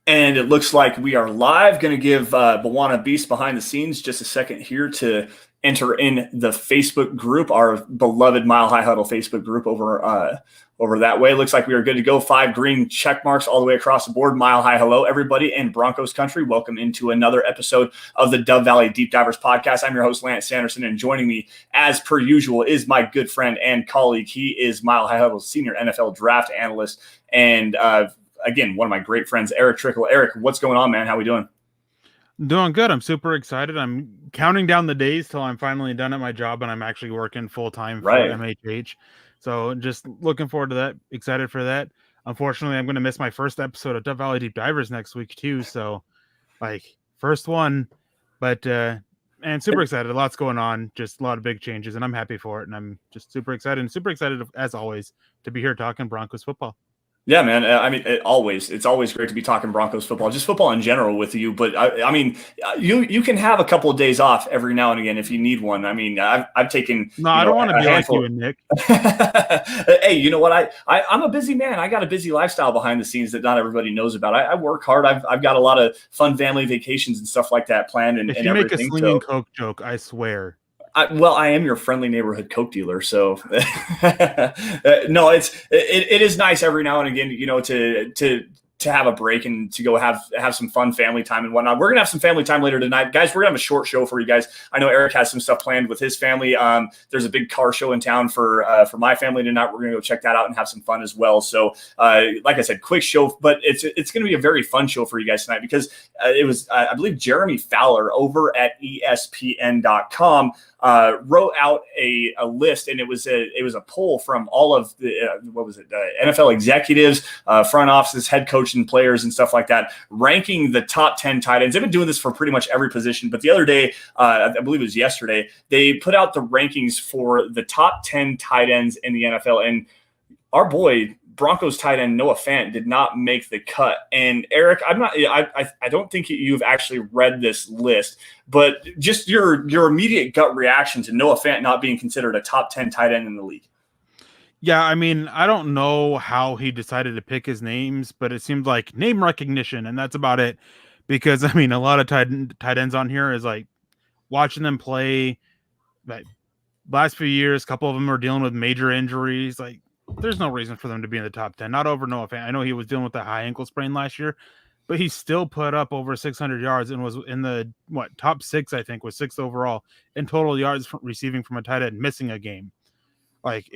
And it looks like we are live. Going to give Bawana Beast behind the scenes just a second here to enter in the Facebook group, our beloved Mile High Huddle Facebook group over that way. Looks like we are good to go. 5 green check marks all the way across the board. Mile High hello, everybody in Broncos country. Welcome into another episode of the Dove Valley Deep Divers podcast. I'm your host, Lance Sanderson, and joining me, as per usual, is my good friend and colleague. He is Mile High Huddle's senior NFL draft analyst and again, one of my great friends, Erick Trickel. Erick, what's going on, man? How we doing? Doing good. I'm super excited. I'm counting down the days till I'm finally done at my job and I'm actually working full time for MHH. So just looking forward to that. Excited for that. Unfortunately, I'm going to miss my first episode of Dove Valley Deep Divers next week too. So, first one, but and super excited. Lots going on. Just a lot of big changes, and I'm happy for it. And I'm just super excited as always to be here talking Broncos football. Yeah, man. I mean, it's always great to be talking Broncos football, just football in general with you. But I mean, you can have a couple of days off every now and again if you need one. I mean, I've taken. No, I don't want to be like you and Nick. Hey, you know what? I'm a busy man. I got a busy lifestyle behind the scenes that not everybody knows about. I work hard. I've got a lot of fun family vacations and stuff like that planned. And if you make a slinging Coke joke, I swear. I am your friendly neighborhood Coke dealer, so no, it is nice every now and again, to have a break and to go have some fun family time and whatnot. We're gonna have some family time later tonight, guys. We're gonna have a short show for you guys. I know Erick has some stuff planned with his family. There's a big car show in town for my family tonight. We're gonna go check that out and have some fun as well. So, like I said, quick show, but it's gonna be a very fun show for you guys tonight because it was I believe Jeremy Fowler over at ESPN.com. Wrote out a list, and it was a poll from all of the NFL executives, front offices, head coach, and players and stuff like that, ranking the top 10 tight ends. They've been doing this for pretty much every position, but the other day, I believe it was yesterday, they put out the rankings for the top 10 tight ends in the NFL, and our boy Broncos tight end Noah Fant did not make the cut. And Erick, I don't think you've actually read this list, but just your immediate gut reaction to Noah Fant not being considered a top 10 tight end in the league. Yeah, I mean, I don't know how he decided to pick his names, but it seemed like name recognition, and that's about it. Because, I mean, a lot of tight ends on here is like watching them play. Like, last few years, a couple of them are dealing with major injuries. Like, there's no reason for them to be in the top 10. Not over Noah Fant. I know he was dealing with a high ankle sprain last year, but he still put up over 600 yards and was in the top 6, I think, was 6th overall in total yards receiving from a tight end, missing a game. Like,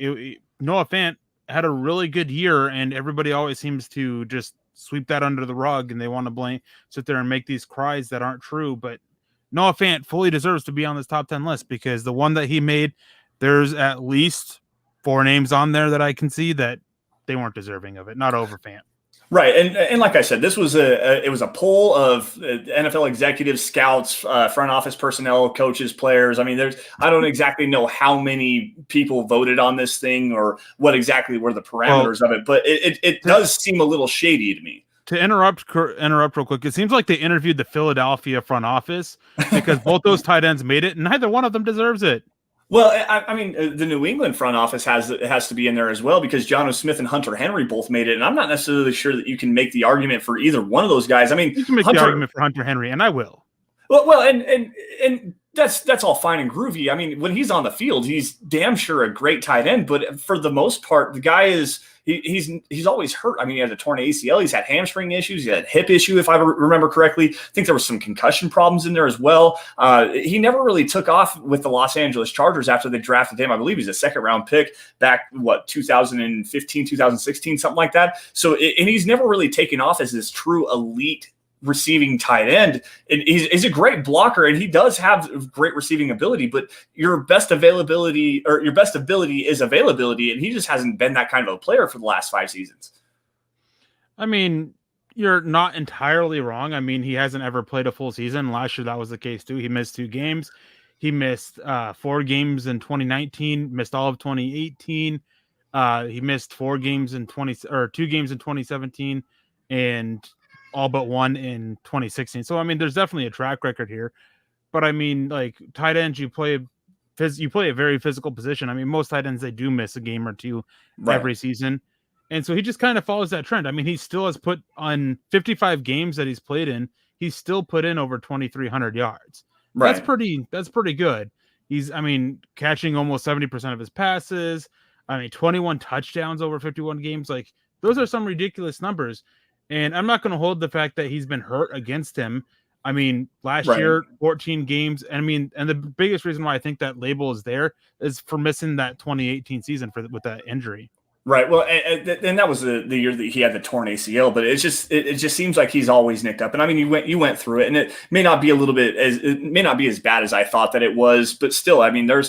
Noah Fant had a really good year, and everybody always seems to just sweep that under the rug, and they want to sit there and make these cries that aren't true. But Noah Fant fully deserves to be on this top 10 list because the one that he made, there's at least 4 names on there that I can see that they weren't deserving of it, not over Fant. Right, and like I said, this was a poll of NFL executives, scouts, front office personnel, coaches, players. I mean, I don't exactly know how many people voted on this thing or what exactly were the parameters of it, but it does seem a little shady to me. To interrupt real quick, it seems like they interviewed the Philadelphia front office because both those tight ends made it, and neither one of them deserves it. Well, I mean, the New England front office has to be in there as well because Jonnu Smith and Hunter Henry both made it, and I'm not necessarily sure that you can make the argument for either one of those guys. I mean, you can make the argument for Hunter Henry, and I will. Well, and that's all fine and groovy. I mean, when he's on the field, he's damn sure a great tight end, but for the most part, the guy is he's always hurt. I mean, he had a torn ACL, he's had hamstring issues, he had a hip issue, if I remember correctly. I think there was some concussion problems in there as well. He never really took off with the Los Angeles Chargers after they drafted him. I believe he's a second-round pick back, 2015, 2016, something like that. So, and he's never really taken off as this true elite receiving tight end, and he's a great blocker, and he does have great receiving ability, but your best ability is availability, and he just hasn't been that kind of a player for the last 5 seasons. I mean, you're not entirely wrong. I mean, he hasn't ever played a full season. Last year that was the case too. He missed 2 games. He missed 4 games in 2019, missed all of 2018. He missed 2 games in 2017, and all but 1 in 2016. So, I mean, there's definitely a track record here. But, I mean, like, tight ends, you play a very physical position. I mean, most tight ends, they do miss a game or 2 every season. And so he just kind of follows that trend. I mean, he still has put on 55 games that he's played in, he's still put in over 2,300 yards. Right. That's pretty good. He's, I mean, catching almost 70% of his passes. I mean, 21 touchdowns over 51 games. Like, those are some ridiculous numbers. And I'm not going to hold the fact that he's been hurt against him. I mean, last year, 14 games. And I mean, and the biggest reason why I think that label is there is for missing that 2018 season with that injury. Right. Well, and that was the year that he had the torn ACL, but it just seems like he's always nicked up. And I mean, you went through it, and it may not be as bad as I thought that it was, but still, I mean, there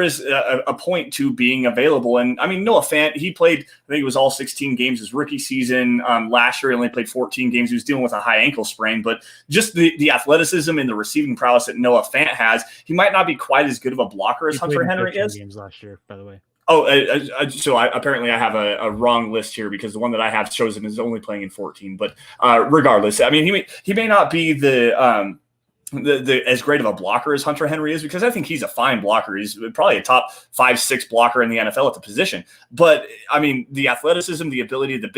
is a point to being available. And I mean, Noah Fant, he played, I think it was all 16 games his rookie season. Last year, he only played 14 games. He was dealing with a high ankle sprain, but just the athleticism and the receiving prowess that Noah Fant has, he might not be quite as good of a blocker as Hunter Henry is. Games last year, by the way. Oh, so apparently I have a wrong list here because the one that I have shows him is only playing in 14. But regardless, I mean, he may not be the as great of a blocker as Hunter Henry is, because I think he's a fine blocker. He's probably a top 5-6 blocker in the NFL at the position. But I mean, the athleticism, the ability, the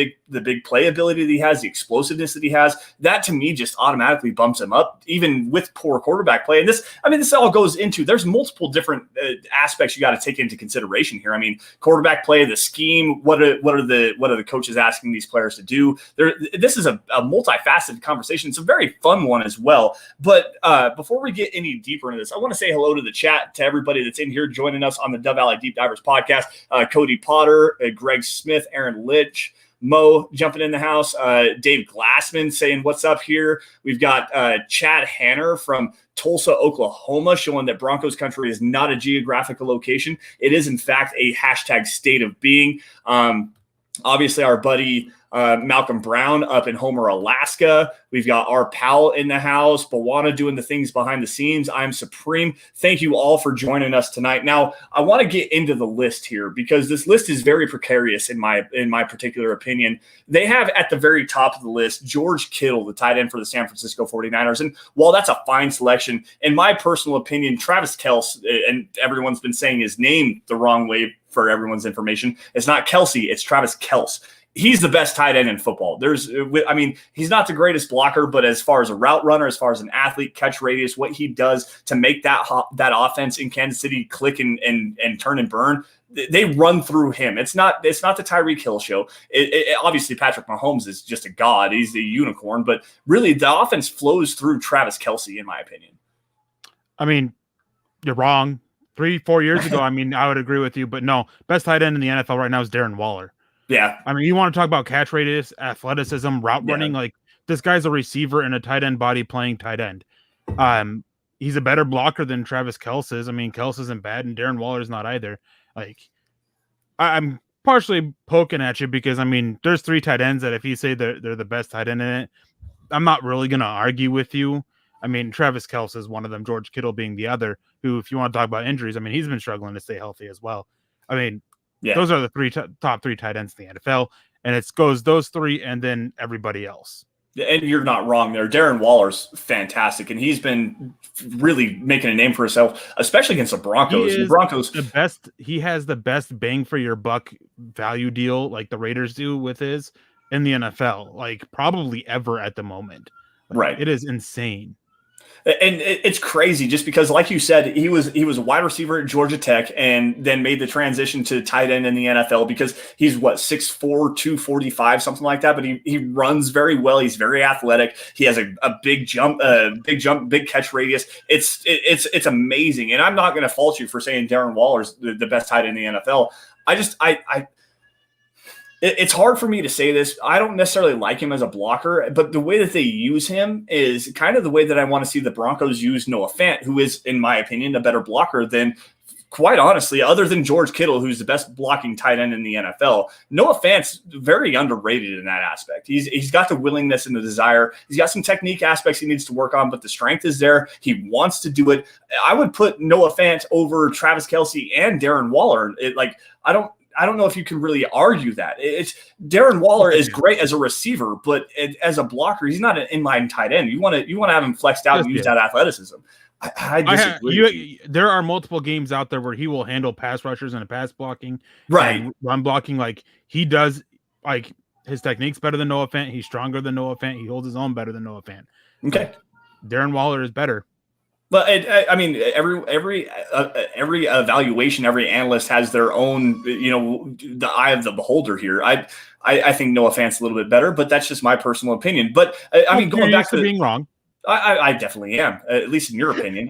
big play ability that he has, the explosiveness that he has, that to me just automatically bumps him up, even with poor quarterback play. And this all goes into, there's multiple different aspects you got to take into consideration here. I mean, quarterback play, the scheme, what are the coaches asking these players to do? This is a multifaceted conversation. It's a very fun one as well. But before we get any deeper into this, I want to say hello to the chat, to everybody that's in here joining us on the Dove Valley Deep Divers podcast. Cody Potter, Greg Smith, Aaron Litch, Mo jumping in the house, Dave Glassman saying what's up here. We've got Chad Hanner from Tulsa, Oklahoma, showing that Broncos country is not a geographical location. It is, in fact, a hashtag state of being. Obviously, our buddy Malcolm Brown up in Homer, Alaska. We've got our pal in the house, Bawana, doing the things behind the scenes. I'm Supreme. Thank you all for joining us tonight. Now, I want to get into the list here because this list is very precarious in my particular opinion. They have at the very top of the list George Kittle, the tight end for the San Francisco 49ers. And while that's a fine selection, in my personal opinion, Travis Kelce, and everyone's been saying his name the wrong way for everyone's information, it's not Kelsey, it's Travis Kelce. He's the best tight end in football. He's not the greatest blocker, but as far as a route runner, as far as an athlete, catch radius, what he does to make that offense in Kansas City click and turn and burn, they run through him. It's not the Tyreek Hill show. Obviously, Patrick Mahomes is just a god. He's the unicorn, but really the offense flows through Travis Kelce, in my opinion. I mean, you're wrong. 3-4 years ago, I mean, I would agree with you, but no, best tight end in the NFL right now is Darren Waller. Yeah. I mean, you want to talk about catch radius, athleticism, route running, like this guy's a receiver in a tight end body playing tight end. He's a better blocker than Travis Kelce is. I mean, Kelce isn't bad and Darren Waller's not either. Like, I'm partially poking at you because, I mean, there's 3 tight ends that if you say they're the best tight end in it, I'm not really going to argue with you. I mean, Travis Kelce is one of them, George Kittle being the other, who, if you want to talk about injuries, I mean, he's been struggling to stay healthy as well. I mean, those are the top 3 tight ends in the NFL, and it goes those 3 and then everybody else. And you're not wrong there. Darren Waller's fantastic, and he's been really making a name for himself, especially against the Broncos. He has the best bang for your buck value deal, like the Raiders do with his, in the NFL, like probably ever at the moment. Right. It is insane. And it's crazy just because, like you said, he was a wide receiver at Georgia Tech and then made the transition to tight end in the NFL because he's 6'4", 245, something like that. But he runs very well. He's very athletic. He has a big jump, big catch radius. It's amazing. And I'm not going to fault you for saying Darren Waller's the best tight end in the NFL. It's hard for me to say this. I don't necessarily like him as a blocker, but the way that they use him is kind of the way that I want to see the Broncos use Noah Fant, who is, in my opinion, a better blocker than, quite honestly, other than George Kittle, who's the best blocking tight end in the NFL. Noah Fant's very underrated in that aspect. He's got the willingness and the desire. He's got some technique aspects he needs to work on, but the strength is there. He wants to do it. I would put Noah Fant over Travis Kelce and Darren Waller. I don't know if you can really argue that. It's Darren Waller is great as a receiver, but as a blocker, he's not an inline tight end. You want to have him flexed out and use that athleticism. I disagree. There are multiple games out there where he will handle pass rushers and pass blocking, right? Run blocking, like he does like his technique's better than Noah Fant. He's stronger than Noah Fant. He holds his own better than Noah Fant. Okay. Like, Darren Waller is better. But I mean, every evaluation, every analyst has their own, the eye of the beholder here. I think Noah Fant's a little bit better, but that's just my personal opinion. But I mean, going back to being wrong. I definitely am, at least in your opinion.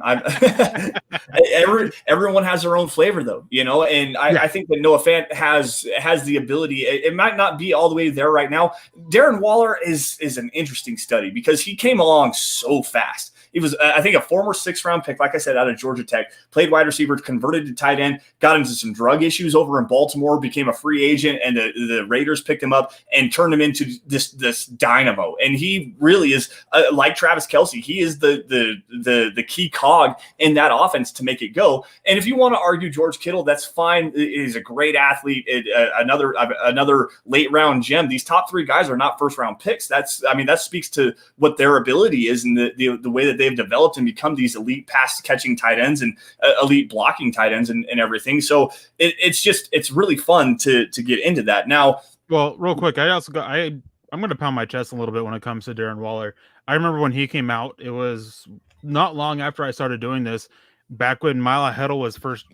Everyone has their own flavor, though, and I think that Noah Fant has the ability. It might not be all the way there right now. Darren Waller is an interesting study because he came along so fast. He was, I think, a former 6th-round pick, like I said, out of Georgia Tech, played wide receiver, converted to tight end, got into some drug issues over in Baltimore, became a free agent, and the Raiders picked him up and turned him into this dynamo. And he really is, like Travis Kelce, he is the key cog in that offense to make it go. And if you want to argue George Kittle, that's fine. He's a great athlete, another late-round gem. These top 3 guys are not first-round picks. That speaks to what their ability is and the way that they've developed and become these elite pass catching tight ends and elite blocking tight ends and everything. So it's really fun to get into that. Now, well, real quick, I'm going to pound my chest a little bit when it comes to Darren Waller. I remember when he came out, it was not long after I started doing this, back when Mila Heddle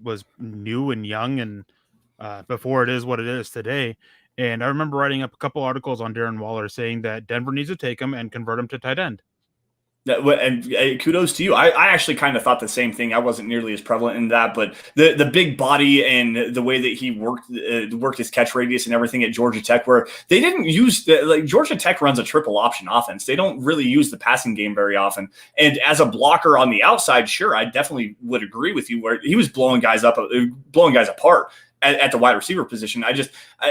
was new and young and before it is what it is today. And I remember writing up a couple articles on Darren Waller saying that Denver needs to take him and convert him to tight end. And kudos to you. I actually kind of thought the same thing. I wasn't nearly as prevalent in that, but the big body and the way that he worked his catch radius and everything at Georgia Tech, where they didn't use Georgia Tech runs a triple option offense. They don't really use the passing game very often. And as a blocker on the outside, sure, I definitely would agree with you where he was blowing guys apart. At the wide receiver position. I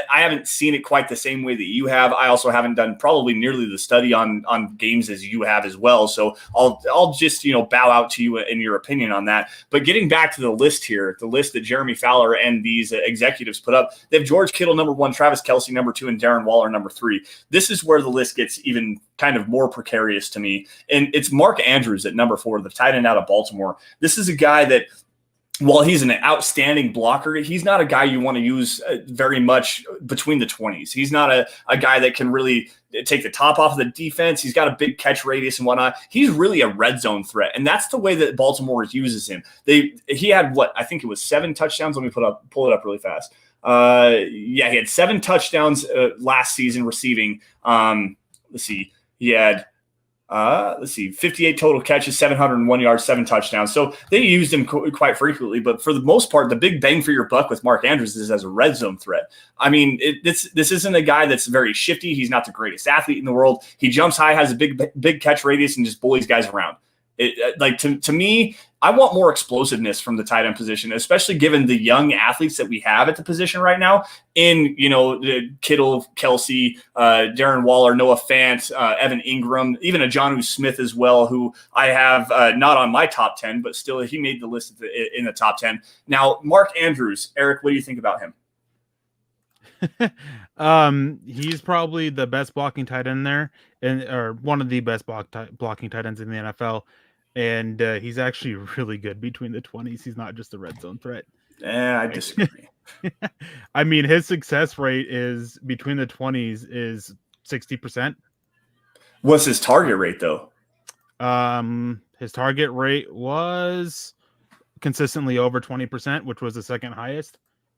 haven't seen it quite the same way that you have. I also haven't done probably nearly the study on games as you have as well. So I'll just, bow out to you in your opinion on that. But getting back to the list here, the list that Jeremy Fowler and these executives put up, they have George Kittle number 1, Travis Kelce number 2, and Darren Waller number 3. This is where the list gets even kind of more precarious to me. And it's Mark Andrews at number 4, the tight end out of Baltimore. This is a guy that, while he's an outstanding blocker, he's not a guy you want to use very much between the 20s. He's not a guy that can really take the top off of the defense. He's got a big catch radius and whatnot. He's really a red zone threat, and that's the way that Baltimore uses him. He had I think it was 7 touchdowns. Let me pull it up really fast. He had 7 touchdowns last season receiving. Let's see. He had 58 total catches, 701 yards, 7 touchdowns. So they used him quite frequently, but for the most part, the big bang for your buck with Mark Andrews is as a red zone threat. I mean, this isn't a guy that's very shifty. He's not the greatest athlete in the world. He jumps high, has a big catch radius, and just bullies guys around. To me, I want more explosiveness from the tight end position, especially given the young athletes that we have at the position right now in, Kittle, Kelce, Darren Waller, Noah Fant, Evan Ingram, even a Jonnu Smith as well, who I have not on my top 10, but still he made the list in the top 10. Now, Mark Andrews, Eric, what do you think about him? He's probably the best blocking tight end there, or one of the best blocking tight ends in the NFL. And he's actually really good between the 20s. He's not just a red zone threat. I disagree. I mean, his success rate is between the 20s is 60%. What's his target rate, though? His target rate was consistently over 20%, which was the second highest.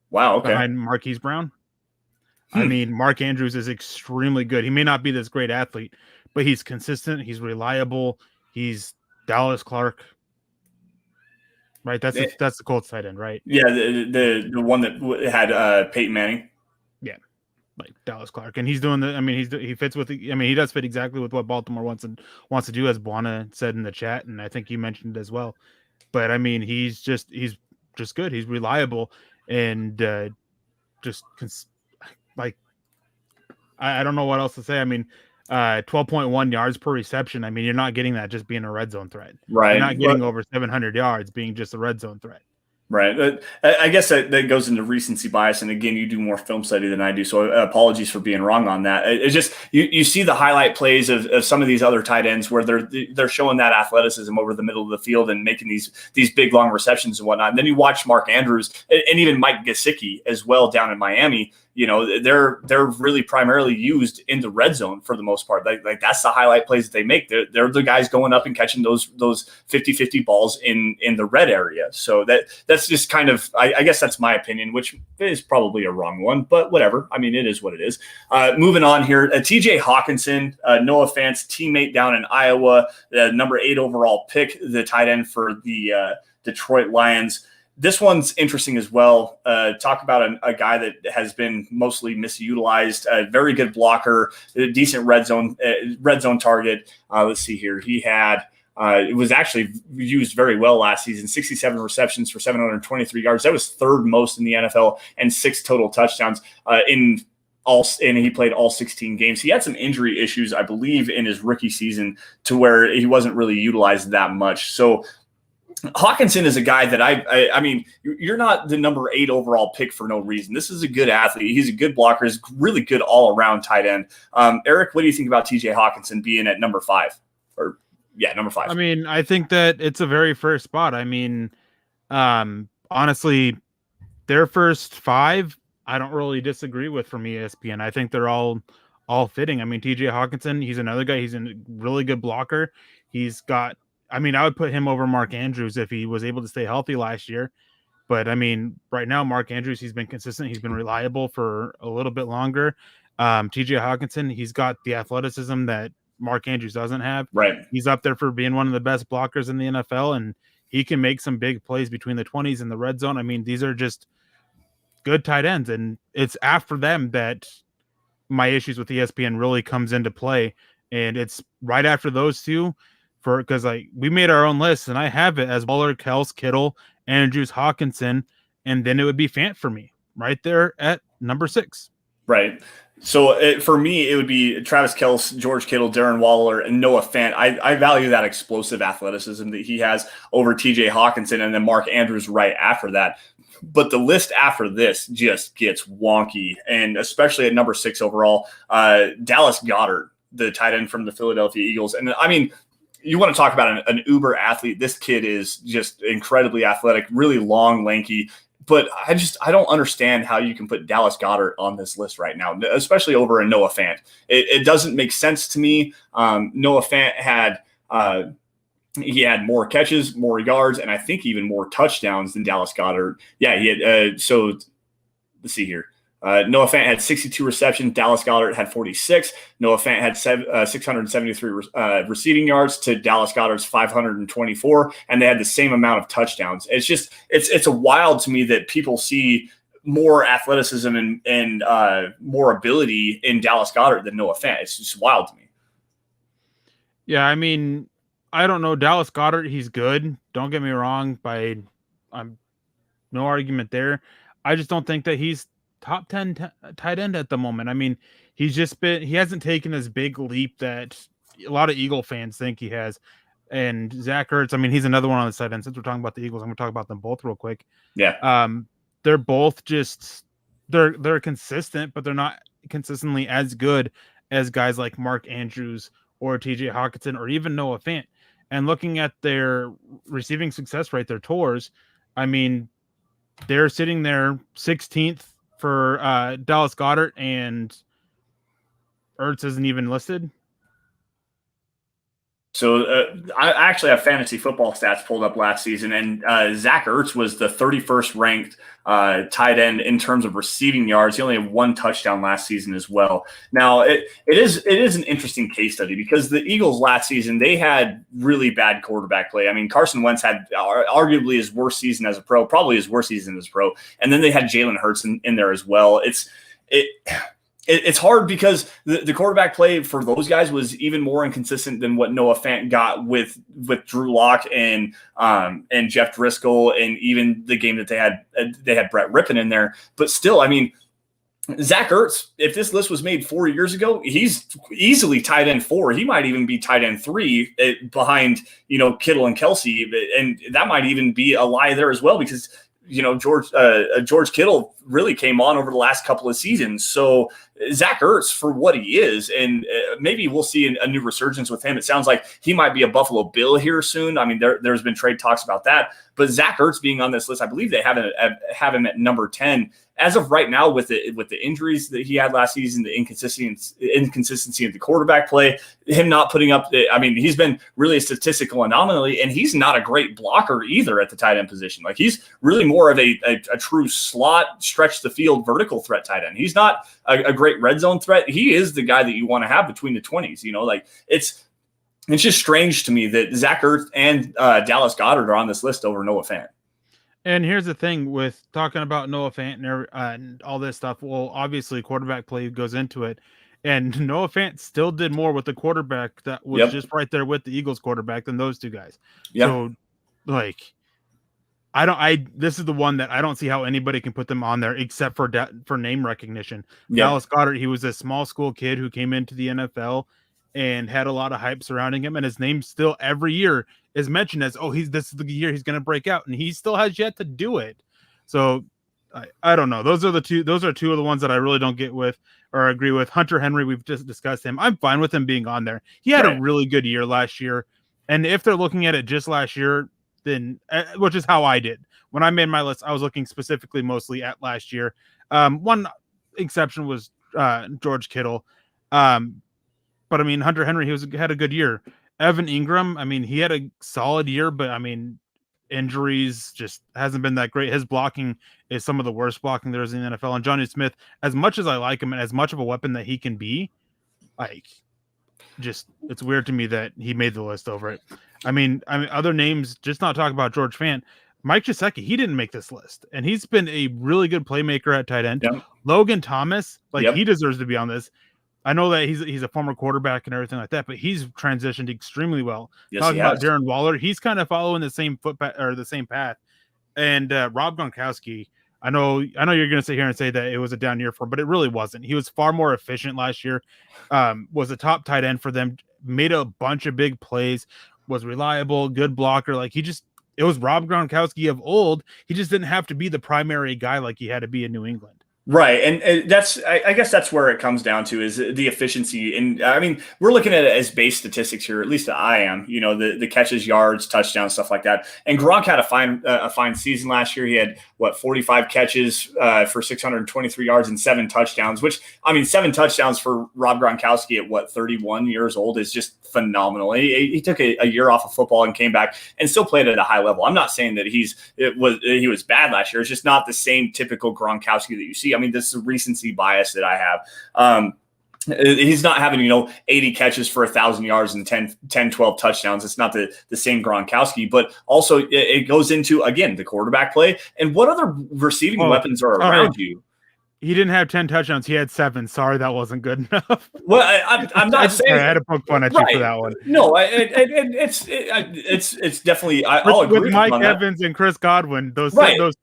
Wow, okay. Behind Marquise Brown. I mean, Mark Andrews is extremely good. He may not be this great athlete, but he's consistent. He's reliable. He's Dallas Clark, right? That's the Colts tight end, right? Yeah, the one that had Peyton Manning. Yeah, like Dallas Clark, and he's doing he fits with. He does fit exactly with what Baltimore wants to do, as Buana said in the chat, and I think you mentioned it as well. But I mean, he's just good. He's reliable, and I don't know what else to say. I mean, 12.1 yards per reception. I mean, you're not getting that just being a red zone threat. Right. You're not getting over 700 yards being just a red zone threat. Right. I guess that goes into recency bias. And again, you do more film study than I do. So apologies for being wrong on that. It's just, you see the highlight plays of some of these other tight ends where they're showing that athleticism over the middle of the field and making these big, long receptions and whatnot. And then you watch Mark Andrews and even Mike Gesicki as well down in Miami. they're really primarily used in the red zone for the most part. Like that's the highlight plays that they make. They're the guys going up and catching those 50-50 balls in the red area. So that's just kind of, I guess that's my opinion, which is probably a wrong one, but whatever. I mean, it is what it is. Moving on here, TJ Hawkinson, Noah Fant's teammate down in Iowa, the number 8 overall pick, the tight end for the Detroit Lions. This one's interesting as well. Talk about a guy that has been mostly misutilized, a very good blocker, a decent red zone target. Let's see here. He had it was actually used very well last season, 67 receptions for 723 yards. That was third most in the NFL, and 6 total touchdowns and he played all 16 games. He had some injury issues, I believe, in his rookie season to where he wasn't really utilized that much. So Hawkinson is a guy that I mean, you're not the number 8 overall pick for no reason. This is a good athlete. He's a good blocker. He's really good all around tight end. Eric, what do you think about TJ Hawkinson being at number 5? Number 5. I mean, I think that it's a very fair spot. I mean, honestly, their first 5, I don't really disagree with from ESPN. I think they're all fitting. I mean, TJ Hawkinson, he's another guy. He's a really good blocker. He's got, I mean, I would put him over Mark Andrews if he was able to stay healthy last year. But, I mean, right now, Mark Andrews, he's been consistent. He's been reliable for a little bit longer. TJ Hawkinson, he's got the athleticism that Mark Andrews doesn't have. Right. He's up there for being one of the best blockers in the NFL, and he can make some big plays between the 20s and the red zone. I mean, these are just good tight ends, and it's after them that my issues with ESPN really comes into play. And it's right after those two, because we made our own list, and I have it as Waller, Kels, Kittle, Andrews, Hawkinson, and then it would be Fant for me right there at number 6. Right. So for me, it would be Travis Kelce, George Kittle, Darren Waller, and Noah Fant. I value that explosive athleticism that he has over TJ Hawkinson, and then Mark Andrews right after that. But the list after this just gets wonky, and especially at number 6 overall, Dallas Goedert, the tight end from the Philadelphia Eagles. And I mean, you want to talk about an uber athlete. This kid is just incredibly athletic, really long, lanky. But I don't understand how you can put Dallas Goedert on this list right now, especially over a Noah Fant. It doesn't make sense to me. Noah Fant had he had more catches, more yards, and I think even more touchdowns than Dallas Goedert. Yeah, he had. So let's see here. Noah Fant had 62 receptions. Dallas Goedert had 46. Noah Fant had 673 receiving yards to Dallas Goedert's 524, and they had the same amount of touchdowns. It's just it's a wild to me that people see more athleticism and more ability in Dallas Goedert than Noah Fant. It's just wild to me. Yeah, I mean, I don't know. Dallas Goedert, he's good. Don't get me wrong. No argument there. I just don't think that he's top 10 tight end at the moment. I mean, he hasn't taken this big leap that a lot of Eagle fans think he has. And Zach Ertz, I mean, he's another one on the side end. Since we're talking about the Eagles, I'm going to talk about them both real quick. Yeah. They're both just, they're consistent, but they're not consistently as good as guys like Mark Andrews or TJ Hawkinson or even Noah Fant. And looking at their receiving success rate, their tours, I mean, they're sitting there 16th for Dallas Goedert, and Ertz isn't even listed. So I actually have fantasy football stats pulled up last season, and Zach Ertz was the 31st ranked tight end in terms of receiving yards. He only had 1 touchdown last season as well. Now, it is an interesting case study because the Eagles last season, they had really bad quarterback play. I mean, Carson Wentz had arguably his worst season as a pro, probably his worst season as a pro, and then they had Jalen Hurts in there as well. It's hard because the quarterback play for those guys was even more inconsistent than what Noah Fant got with Drew Lock and Jeff Driscoll, and even the game that they had Brett Rippon in there. But still, I mean, Zach Ertz, if this list was made 4 years ago, he's easily tight end 4. He might even be tight end 3 behind Kittle and Kelsey, and that might even be a lie there as well because George Kittle really came on over the last couple of seasons. So Zach Ertz for what he is, and maybe we'll see a new resurgence with him. It sounds like he might be a Buffalo Bill here soon. I mean, there's been trade talks about that. But Zach Ertz being on this list, I believe they have him at number 10 as of right now, with the injuries that he had last season, the inconsistency of the quarterback play, him not putting up, he's been really a statistical anomaly, and he's not a great blocker either at the tight end position. Like, he's really more of a true slot, stretch the field, vertical threat tight end. He's not a great red zone threat. He is the guy that you want to have between the 20s. Like, it's just strange to me that Zach Ertz and Dallas Goedert are on this list over Noah Fant. And here's the thing with talking about Noah Fant and all this stuff. Well, obviously quarterback play goes into it, and Noah Fant still did more with the quarterback that was just right there with the Eagles quarterback than those two guys. Yep. So, like, this is the one that I don't see how anybody can put them on there except for name recognition. Yep. Dallas Goedert, he was a small school kid who came into the NFL and had a lot of hype surrounding him, and his name still every year is mentioned as, this is the year he's going to break out, and he still has yet to do it. So I don't know. Those are two of the ones that I really don't get with or agree with. Hunter Henry, we've just discussed him. I'm fine with him being on there. He had a really good year last year, and if they're looking at it just last year, then which is how I did when I made my list, I was looking specifically mostly at last year. One exception was George Kittle. But Hunter Henry, had a good year. Evan Ingram, he had a solid year, but injuries just hasn't been that great. His blocking is some of the worst blocking there is in the NFL. And Johnny Smith, as much as I like him and as much of a weapon that he can be, it's weird to me that he made the list over it. Other names, just not talking about George Fant, Mike Gesicki, he didn't make this list, and he's been a really good playmaker at tight end. Yep. Logan Thomas, he deserves to be on this. I know that he's a former quarterback and everything like that, but he's transitioned extremely well. Yes, talking about Darren Waller, he's kind of following the same the same path. And Rob Gronkowski, I know you're going to sit here and say that it was a down year for him, but it really wasn't. He was far more efficient last year. Was a top tight end for them. Made a bunch of big plays. Was reliable, good blocker. It was Rob Gronkowski of old. He just didn't have to be the primary guy like he had to be in New England. Right. And that's, I guess that's where it comes down to, is the efficiency. And we're looking at it as base statistics here, at least I am, the catches, yards, touchdowns, stuff like that. And Gronk had a fine season last year. He had 45 catches for 623 yards and 7 touchdowns, which 7 touchdowns for Rob Gronkowski at 31 years old is just phenomenal. He took a year off of football and came back and still played at a high level. I'm not saying that he was bad last year. It's just not the same typical Gronkowski that you see. This is a recency bias that I have. He's not having, 80 catches for 1,000 yards and 10, 12 touchdowns. It's not the same Gronkowski, but also it goes into, again, the quarterback play and what other receiving weapons are around you. He didn't have 10 touchdowns. He had 7. Sorry, that wasn't good enough. Well, I'm not saying I had to poke fun at you for that one. No, it's definitely. I'll agree with Mike Evans and Chris Godwin. Those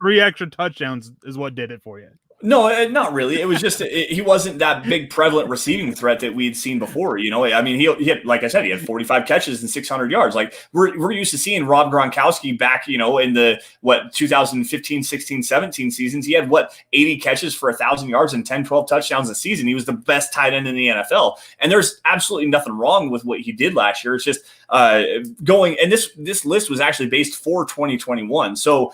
3 extra touchdowns is what did it for you. No, not really. It was just he wasn't that big prevalent receiving threat that we'd seen before. He had, like I said, he had 45 catches and 600 yards. Like we're used to seeing Rob Gronkowski back, in the 2015, 16, 17 seasons. He had 80 catches for 1,000 yards and 10, 12 touchdowns a season. He was the best tight end in the NFL. And there's absolutely nothing wrong with what he did last year. It's just going, and this list was actually based for 2021. So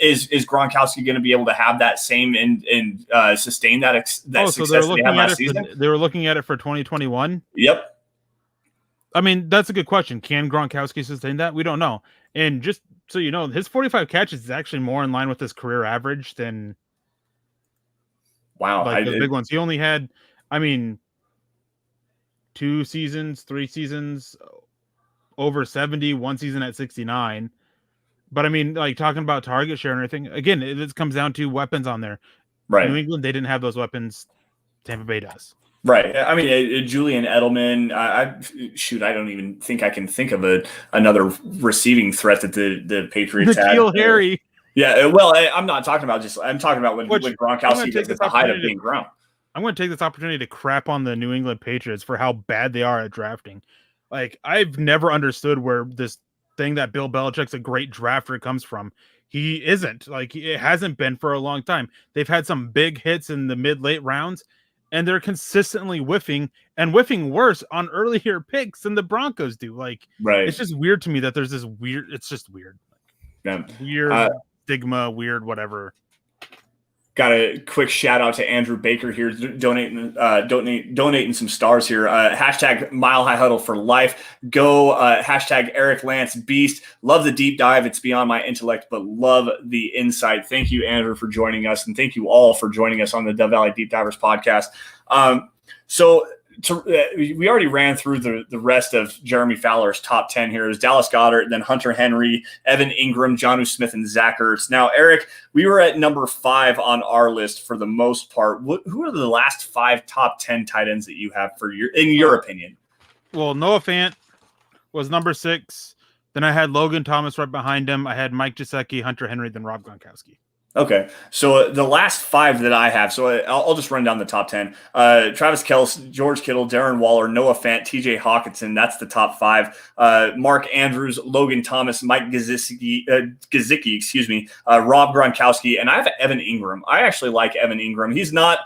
is Gronkowski going to be able to have that same and sustain that success that they had last season? They were looking at it for 2021. Yep. That's a good question. Can Gronkowski sustain that? We don't know. And just so you know, his 45 catches is actually more in line with his career average than the big ones. He only had, 2 seasons, 3 seasons over 70, 1 season at 69. But talking about target share and everything, again, it comes down to weapons on there. Right. New England, they didn't have those weapons. Tampa Bay does. Right. Julian Edelman, I don't even think I can think of another receiving threat that the Patriots had. N'Keal Harry. Yeah, well, I'm not talking about I'm talking about when Gronkowski gets at the height of being ground. I'm going to take this opportunity to crap on the New England Patriots for how bad they are at drafting. I've never understood where this thing that Bill Belichick's a great drafter comes from. He isn't. It hasn't been for a long time. They've had some big hits in the mid-late rounds, and they're consistently whiffing worse on earlier picks than the Broncos do. Right. It's just weird to me that there's this weird. It's just weird. Weird stigma. Weird whatever. Got a quick shout out to Andrew Baker here, donating some stars here. Hashtag Mile High Huddle for life. Go hashtag Erick Lance Beast. Love the deep dive. It's beyond my intellect, but love the insight. Thank you, Andrew, for joining us, and thank you all for joining us on the Dove Valley Deep Divers podcast. We already ran through the rest of Jeremy Fowler's top 10 here. It was Dallas Goedert, then Hunter Henry, Evan Ingram, Jonnu Smith, and Zach Ertz. Now, Eric, we were at number 5 on our list for the most part. Who are the last 5 top 10 tight ends that you have in your opinion? Well, Noah Fant was number 6. Then I had Logan Thomas right behind him. I had Mike Gesicki, Hunter Henry, then Rob Gronkowski. Okay, so the last 5 that I have, so I'll just run down the top 10. Travis Kelce, George Kittle, Darren Waller, Noah Fant, TJ Hawkinson, that's the top 5. Mark Andrews, Logan Thomas, Mike Gesicki, Rob Gronkowski, and I have Evan Ingram. I actually like Evan Ingram. He's not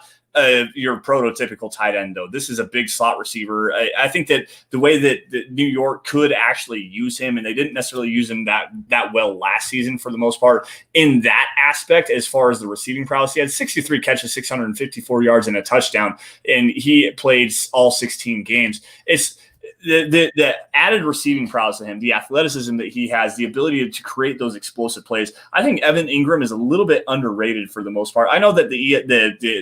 your prototypical tight end, though. This is a big slot receiver. I think that the way that New York could actually use him, and they didn't necessarily use him that well last season for the most part in that aspect as far as the receiving prowess. He had 63 catches, 654 yards, and a touchdown, and he played all 16 games. It's the added receiving prowess to him, the athleticism that he has, the ability to create those explosive plays. I think Evan Ingram is a little bit underrated for the most part. I know that the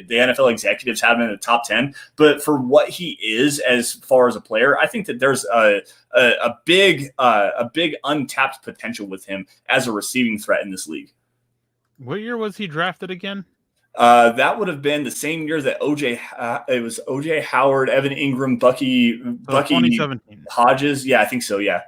NFL executives have him in the top 10, but for what he is as far as a player, I think that there's a big untapped potential with him as a receiving threat in this league. What year was he drafted again? That would have been the same year that it was OJ Howard, Evan Ingram, Bucky 2017. Hodges. Yeah, I think so. Yeah.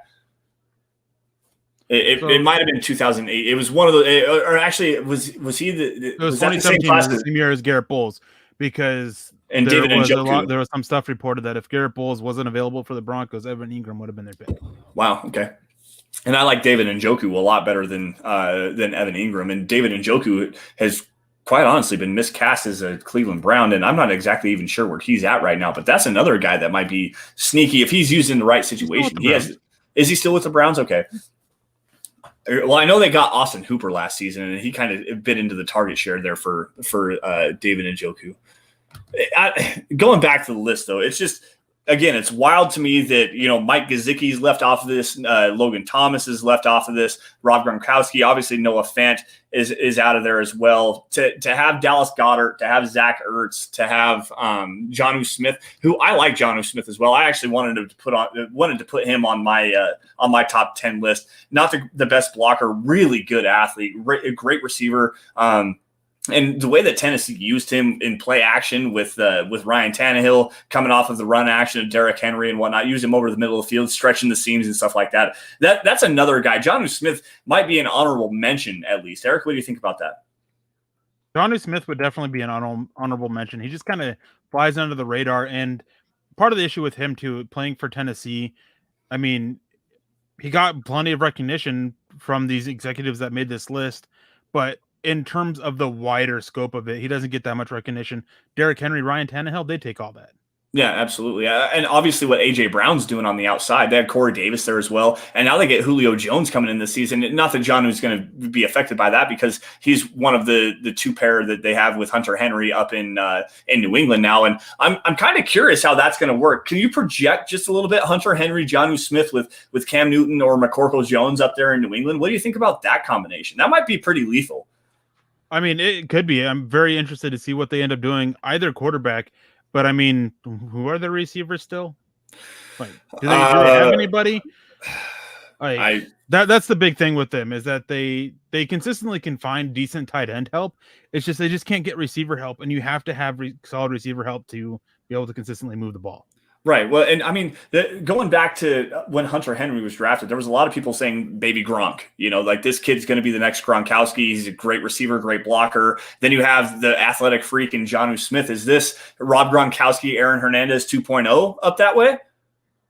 It might have been 2008. It was one of the, or actually was he it was 2017, the same year as Garrett Bowles, because there was some stuff reported that if Garrett Bowles wasn't available for the Broncos, Evan Ingram would have been their pick. Wow. Okay. And I like David Njoku a lot better than Evan Ingram, and David Njoku has quite honestly been miscast as a Cleveland Brown, and I'm not exactly even sure where he's at right now, but that's another guy that might be sneaky if he's used in the right situation. Is he still with the Browns? Okay. Well, I know they got Austin Hooper last season, and he kind of bit into the target share there for David Njoku. Going back to the list, though, it's just, again, it's wild to me that, Mike Gesicki's left off of this. Logan Thomas is left off of this. Rob Gronkowski, obviously Noah Fant is out of there as well. To have Dallas Goedert, to have Zach Ertz, to have Jonnu Smith, who I like Jonnu Smith as well. I actually wanted to put him on my top 10 list. Not the best blocker, really good athlete, great receiver. And the way that Tennessee used him in play action with Ryan Tannehill coming off of the run action of Derrick Henry and whatnot, use him over the middle of the field, stretching the seams and stuff like that. That's another guy. Jonnu Smith might be an honorable mention at least. Eric, what do you think about that? Jonnu Smith would definitely be an honorable mention. He just kind of flies under the radar. And part of the issue with him, too, playing for Tennessee, I mean, he got plenty of recognition from these executives that made this list, but in terms of the wider scope of it, he doesn't get that much recognition. Derrick Henry, Ryan Tannehill, they take all that. Yeah, absolutely. And obviously what A.J. Brown's doing on the outside, they had Corey Davis there as well. And now they get Julio Jones coming in this season. Not that Jonnu's going to be affected by that, because he's one of the two pair that they have with Hunter Henry up in New England now. And I'm kind of curious how that's going to work. Can you project just a little bit Hunter Henry, Jonnu Smith with Cam Newton or McCorkle Jones up there in New England? What do you think about that combination? That might be pretty lethal. I mean, it could be. I'm very interested to see what they end up doing, either quarterback. But I mean, who are the receivers still? Like, do they have anybody? Like, that's the big thing with them, is that they consistently can find decent tight end help. It's just they just can't get receiver help, and you have to have solid receiver help to be able to consistently move the ball. Right. Well, and I mean, going back to when Hunter Henry was drafted, there was a lot of people saying baby Gronk, like this kid's going to be the next Gronkowski. He's a great receiver, great blocker. Then you have the athletic freak in Jonnu Smith. Is this Rob Gronkowski, Aaron Hernandez 2.0 up that way?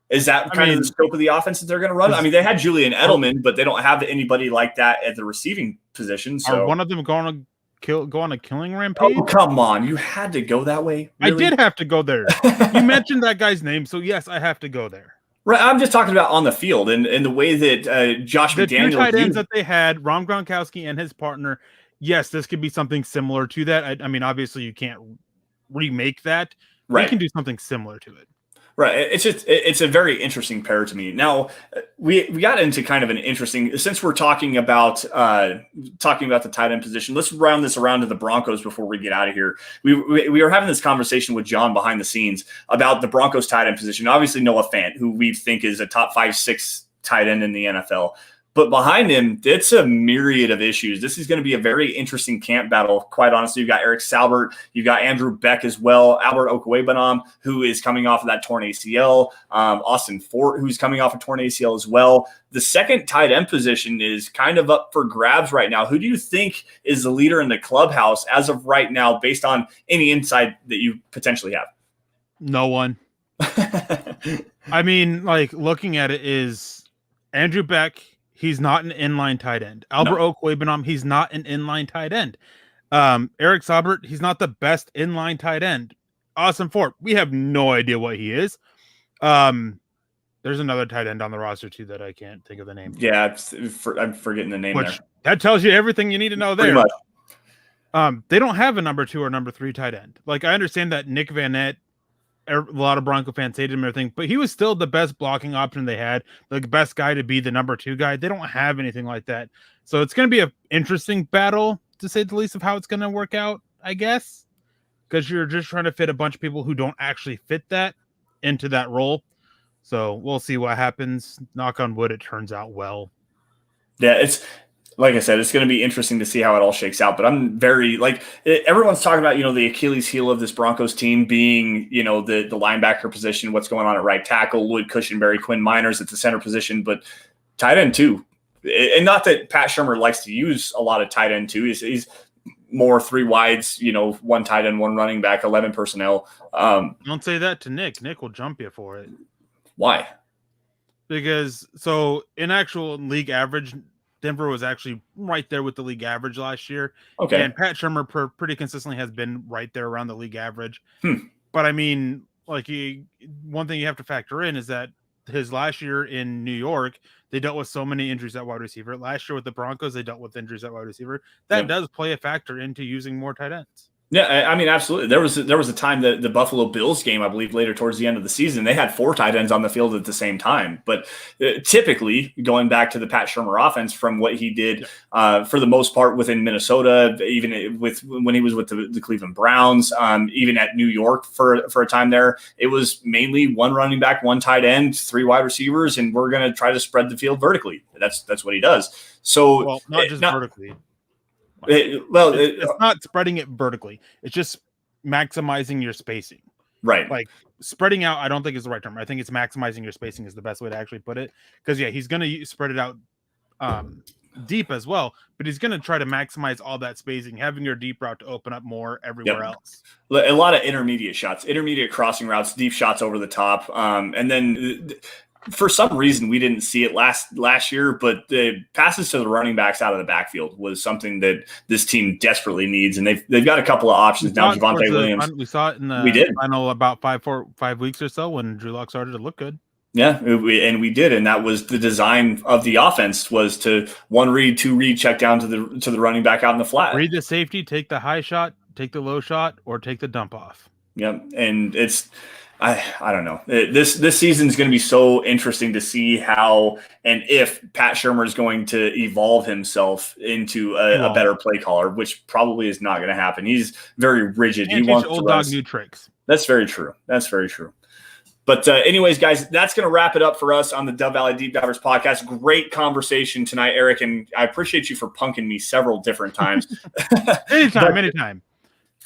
Is that kind of the scope of the offense that they're going to run? I mean, they had Julian Edelman, but they don't have anybody like that at the receiving position. So are one of them going to go on a killing rampage? Oh, come on. You had to go that way? Really? I did have to go there. You mentioned that guy's name, so yes, I have to go there. Right. I'm just talking about on the field and the way that Josh McDaniels. The two tight ends that they had, Rob Gronkowski and his partner, yes, this could be something similar to that. I mean, obviously you can't remake that. Right. We can do something similar to it. Right. It's a very interesting pair to me. Now we got into kind of an interesting, since we're talking about the tight end position. Let's round this around to the Broncos before we get out of here. We were having this conversation with John behind the scenes about the Broncos tight end position. Obviously Noah Fant, who we think is a top 5-6 tight end in the NFL. But behind him, it's a myriad of issues. This is going to be a very interesting camp battle. Quite honestly, you've got Erick Salbert, you've got Andrew Beck as well, Albert Okwuegbunam, who is coming off of that torn ACL, Austin Fort, who's coming off a torn ACL as well. The second tight end position is kind of up for grabs right now. Who do you think is the leader in the clubhouse as of right now, based on any insight that you potentially have? No one. I mean, like, looking at it is Andrew Beck. He's not an inline tight end. Albert Okwuegbunam, he's not an inline tight end. Erick Salbert, he's not the best inline tight end. Austin Fort, we have no idea what he is. There's another tight end on the roster too that I can't think of the name. Yeah, I'm forgetting the name there. That tells you everything you need to know there. Pretty much. They don't have a number 2 or number 3 tight end. Like, I understand that Nick Van Nett, a lot of Bronco fans hated him and everything, but he was still the best blocking option they had, the best guy to be the number 2 guy. They don't have anything like that. So it's going to be an interesting battle, to say the least, of how it's going to work out, I guess, because you're just trying to fit a bunch of people who don't actually fit that into that role. So we'll see what happens. Knock on wood, it turns out well. Yeah, it's like I said, it's going to be interesting to see how it all shakes out. But I'm very, everyone's talking about, the Achilles heel of this Broncos team being, the linebacker position, what's going on at right tackle, Lloyd Cushenberry, Quinn Miners at the center position, but tight end too. And not that Pat Shurmur likes to use a lot of tight end too. He's more 3 wides, 1 tight end, 1 running back, 11 personnel. Don't say that to Nick. Nick will jump you for it. Why? Because so in actual league average, Denver was actually right there with the league average last year. Okay. And Pat Shurmur pretty consistently has been right there around the league average. But I mean, one thing you have to factor in is that his last year in New York, they dealt with so many injuries at wide receiver. Last year with the Broncos, they dealt with injuries at wide receiver. That does play a factor into using more tight ends. Yeah, I mean, absolutely. There was a time that the Buffalo Bills game, I believe, later towards the end of the season, they had 4 tight ends on the field at the same time. But typically, going back to the Pat Shurmur offense, from what he did for the most part within Minnesota, even when he was with the Cleveland Browns, even at New York for a time there, it was mainly 1 running back, 1 tight end, 3 wide receivers, and we're going to try to spread the field vertically. That's what he does. So, not just vertically. It's not spreading it vertically. It's just maximizing your spacing. Right. Like, spreading out, I don't think is the right term. I think it's maximizing your spacing is the best way to actually put it. Because, he's going to spread it out deep as well, but he's going to try to maximize all that spacing, having your deep route to open up more everywhere else. A lot of intermediate shots, intermediate crossing routes, deep shots over the top. And then for some reason, we didn't see it last year, but the passes to the running backs out of the backfield was something that this team desperately needs, and they've got a couple of options now. Javonte Williams, we saw it in the final about 5 weeks or so when Drew Lock started to look good. Yeah, we did, and that was the design of the offense, was to 1 read, 2 read, check down to the running back out in the flat. Read the safety, take the high shot, take the low shot, or take the dump off. Yep, and it's. I don't know. This season is going to be so interesting to see how and if Pat Shurmur is going to evolve himself into a better play caller, which probably is not going to happen. He's very rigid. He wants old dog new tricks. That's very true. But anyways, guys, that's going to wrap it up for us on the Dove Valley Deep Divers podcast. Great conversation tonight, Eric, and I appreciate you for punking me several different times. Anytime.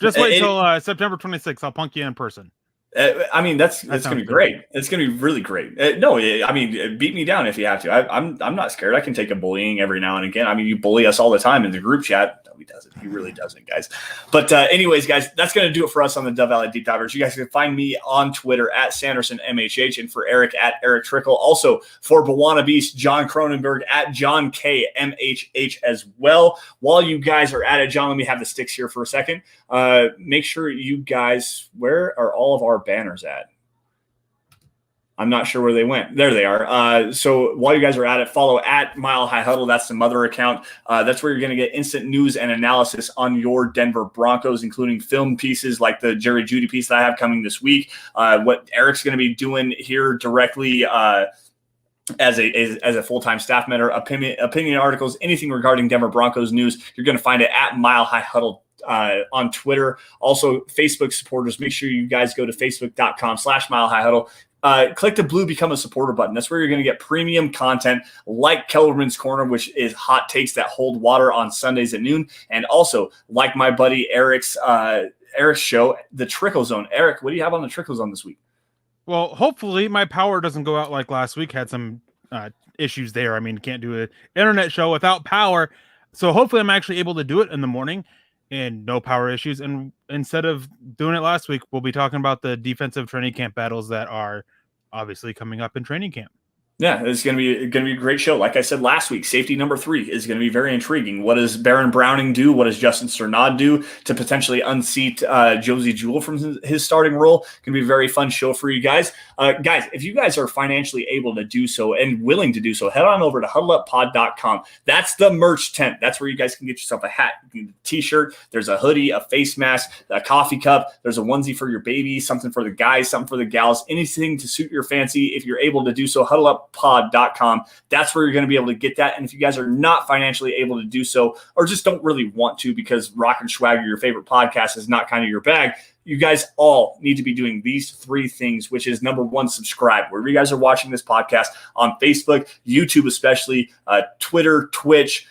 Just wait till September 26th. I'll punk you in person. I mean, that's going to be great. It's going to be really great. No, I mean, beat me down if you have to. I'm not scared. I can take a bullying every now and again. I mean, you bully us all the time in the group chat. No, he doesn't. He really doesn't, guys. But anyways, guys, that's going to do it for us on the Dove Valley Deep Divers. You guys can find me on Twitter at Sanderson MHH, and for Eric at Erick Trickel. Also for Bawana Beast, John Cronenberg at John K MHH as well. While you guys are at it, John, let me have the sticks here for a second. Make sure you guys, where are all of our banners at? I'm not sure where they went. There they are. So while you guys are at it, follow at Mile High Huddle. That's the mother account. That's where you're going to get instant news and analysis on your Denver Broncos, including film pieces like the Jerry Jeudy piece that I have coming this week. What Erick's going to be doing here directly as a full-time staff member, opinion articles, anything regarding Denver Broncos news, you're going to find it at Mile High Huddle on Twitter. Also, Facebook supporters, make sure you guys go to facebook.com/Mile High Huddle. Click the blue Become a Supporter button. That's where you're going to get premium content like Kellerman's Corner, which is hot takes that hold water on Sundays at noon. And also, like my buddy Erick's show, The Trickel Zone. Erick, what do you have on The Trickel Zone this week? Well, hopefully my power doesn't go out like last week. Had some issues there. I mean, can't do an internet show without power. So hopefully I'm actually able to do it in the morning and no power issues. And instead of doing it last week, we'll be talking about the defensive training camp battles that are obviously coming up in training camp. Yeah, it's going to be a great show. Like I said last week, safety number 3 is going to be very intriguing. What does Baron Browning do? What does Justin Strnad do to potentially unseat Josie Jewell from his starting role? Going to be a very fun show for you guys. Guys, if you guys are financially able to do so and willing to do so, head on over to huddleuppod.com. That's the merch tent. That's where you guys can get yourself a hat, a t-shirt. There's a hoodie, a face mask, a coffee cup. There's a onesie for your baby, something for the guys, something for the gals, anything to suit your fancy. If you're able to do so, huddleuppod.com. That's where you're going to be able to get that. And if you guys are not financially able to do so, or just don't really want to because Rock and Swagger, your favorite podcast, is not kind of your bag, you guys all need to be doing these 3 things, which is number 1, subscribe. Wherever you guys are watching this podcast, on Facebook, YouTube especially, Twitter, Twitch,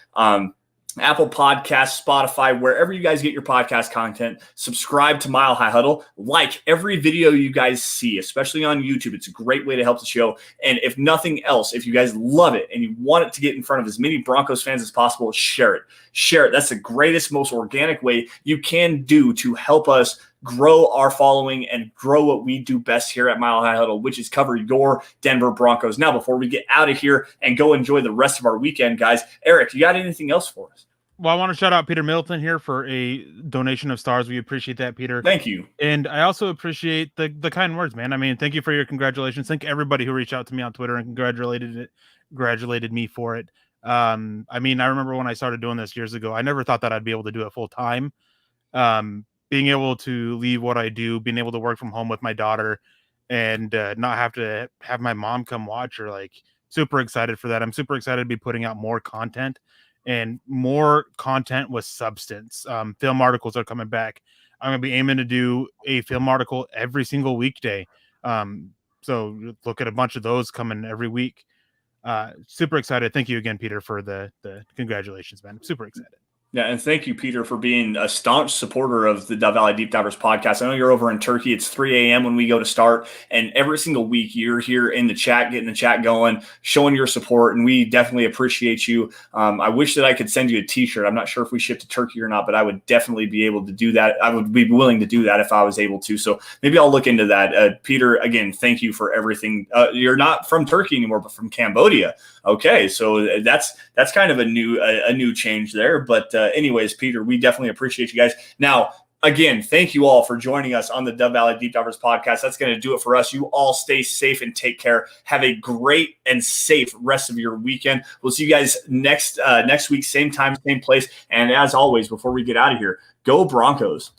Apple Podcasts, Spotify, wherever you guys get your podcast content, subscribe to Mile High Huddle. Like every video you guys see, especially on YouTube. It's a great way to help the show. And if nothing else, if you guys love it and you want it to get in front of as many Broncos fans as possible, share it. Share it. That's the greatest, most organic way you can do to help us grow our following and grow what we do best here at Mile High Huddle, which is cover your Denver Broncos. Now, before we get out of here and go enjoy the rest of our weekend, guys, Erick, you got anything else for us? Well, I want to shout out Peter Middleton here for a donation of stars. We appreciate that, Peter. Thank you. And I also appreciate the kind words, man. I mean, thank you for your congratulations. Thank everybody who reached out to me on Twitter and congratulated me for it. I mean, I remember when I started doing this years ago, I never thought that I'd be able to do it full time. Being able to leave what I do, being able to work from home with my daughter and not have to have my mom come watch her, like, super excited for that. I'm super excited to be putting out more content and more content with substance. Film articles are coming back. I'm going to be aiming to do a film article every single weekday. So look at a bunch of those coming every week. Super excited. Thank you again, Peter, for the congratulations, man. I'm super excited. Yeah, and thank you, Peter, for being a staunch supporter of the Dove Valley Deep Divers podcast. I know you're over in Turkey. It's 3 a.m. when we go to start, and every single week you're here in the chat, getting the chat going, showing your support, and we definitely appreciate you. I wish that I could send you a T-shirt. I'm not sure if we ship to Turkey or not, but I would definitely be able to do that. I would be willing to do that if I was able to, so maybe I'll look into that. Peter, again, thank you for everything. You're not from Turkey anymore, but from Cambodia. Okay, so that's kind of a new change there, but anyways, Peter, we definitely appreciate you guys. Now, again, thank you all for joining us on the Dove Valley Deep Divers podcast. That's going to do it for us. You all stay safe and take care. Have a great and safe rest of your weekend. We'll see you guys next week, same time, same place. And as always, before we get out of here, go Broncos.